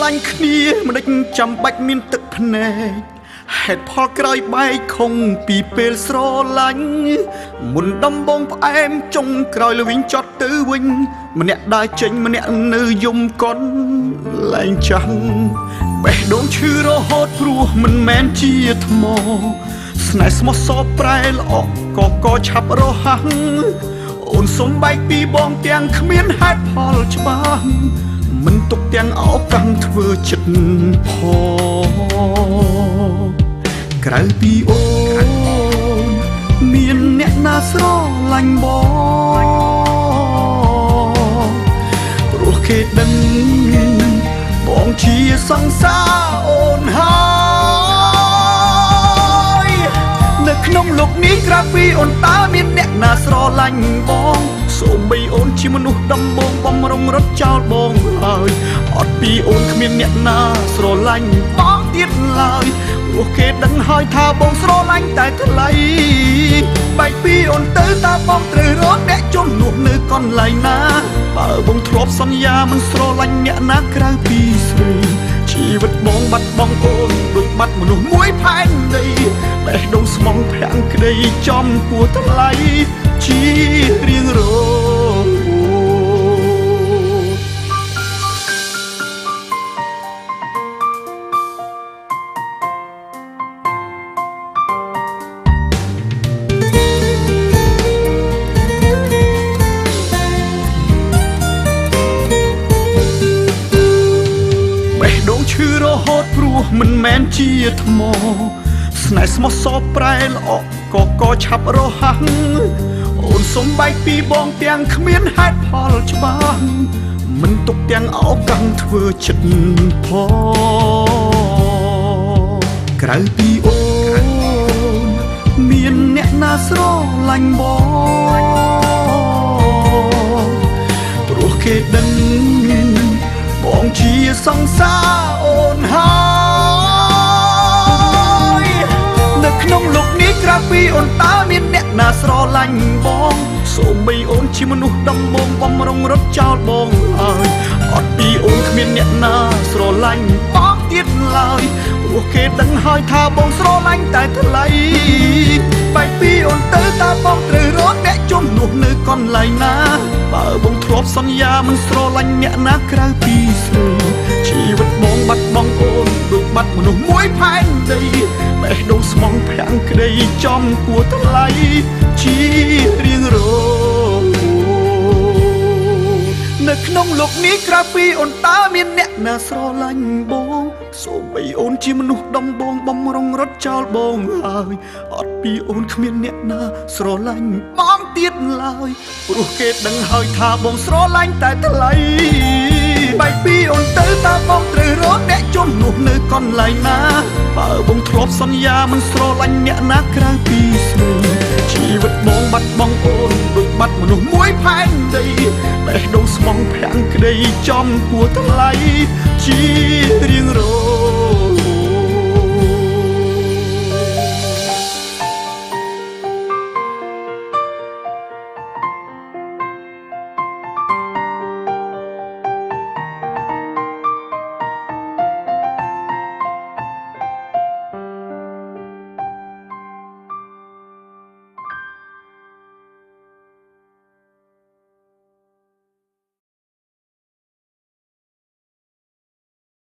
ឡាញ់គ្នាមិនដេចចាំបាច់មានទឹកភ្នែកហេតុផលក្រោយបែកខុងពីពេលស្រឡាញ់មុនដំបងផ្អែមចុងក្រោយលវិញចត់ទៅវិញម្នាក់ដើរចេញម្នាក់នៅយំកន់លែងចាំងបេះដូងឈឺរហូតព្រោះមិនមែនជាថ្មស្នេហ៍ស្មោះសរប្រែល្អកឆាប់រហ័សអូនសុំបែកពីបងទាំងគ្មានហេតុផលច្បាស់មិនទុកទាំងអោកាំងធ្វើចិត្តផងក្រៅពីអូនមានអ្នកណាស្រឡាញ់បងព្រោះគេដឹងបងជាសង្សារអូនហើយនៅក្នុងលោកនេះក្រៅពីអូនតើមានអ្នកណាស្រឡាញ់បងសូម្បីអូនជាមនុស្សដំបងបំរុងរត់ចោលបងហើយអត់ពីអូនគ្មានអ្នកណាស្រឡាញ់បងទៀតឡើយព្រោះគេដឹងហើយថាបងស្រឡាញ់តែថ្លៃបែកពីអូនទៅតើបងត្រូវរកអ្នកជំនួសនៅកន្លែងណាបើបងធ្លាប់សន្យាមិនស្រឡាញ់អ្នកណាក្រៅពីស្រីជីវិតបងបាត់បង់អូនដូចបាត់មនុស្សមួយផែនដីបេះដូងស្មងភាំងក្តីចំពោះថ្លៃជារៀងរងឈឺរហូតព្រោះមិនមែនជាថ្មស្នេហ៍ស្មោះសរប្រែល្អកឆាប់រហ័សអូនសុំបែកពីបងទាំងគ្មានហេតុផលច្បាស់មិនទុកទាំងអោកាំងធ្វើចិត្តផងក្រៅពីអូនមានអ្នកណាស្រឡាញ់បងព្រោះគេដឹងបងជាសង្សារអូនហើយនៅក្នុងលោកនេះក្រៅពីអូនតើមានអ្នកណាស្រឡាញ់បងសូម្បីអូនជាមនុស្សដំបងបំរុងរត់ចោលបងហើយអត់ពីអូនគ្មានអ្នកណាស្រឡាញ់បងទៀតឡើយព្រោះគេដឹងហើយថាបងស្រឡាញ់តែថ្លៃបែកពីអូនទៅតើបងត្រូវរកអ្នកជំនួសនៅកន្លែងណាបើបងធ្លាប់សន្យាមិនស្រឡាញ់អ្នកណាក្រៅពីស្រីជីវិតបងបាត់បង់អូនដូចបាត់មនុស្សមួយផែនដីបេះដូងស្មងភាំងក្តីចំពោះថ្លៃជារៀងរងនៅក្នុងលោកនេះក្រៅពីអូនតើមានអ្នកណាស្រឡាញ់បងសូម្បីអូនជាមនុស្សដំបងបំរុងរត់ចោលបងហើយអត់ពីអូនគ្មានអ្នកណាស្រឡាញ់បងទៀតឡើយព្រោះគេដឹងហើយថាបងស្រឡាញ់តែថ្លៃបែកពីអូនទៅតើបងត្រូវរកអ្នកជំនួសនៅកន្លែងណាបើបងធ្លាប់សន្យាមិនស្រឡាញ់អ្នកណាក្រៅពីស្រីជីវិតបងបាត់បង់អូនដូចបាត់មនុស្សមួយផែនដីបេះដូងស្មងភាំងក្តីចំពោះថ្លៃជារៀងរង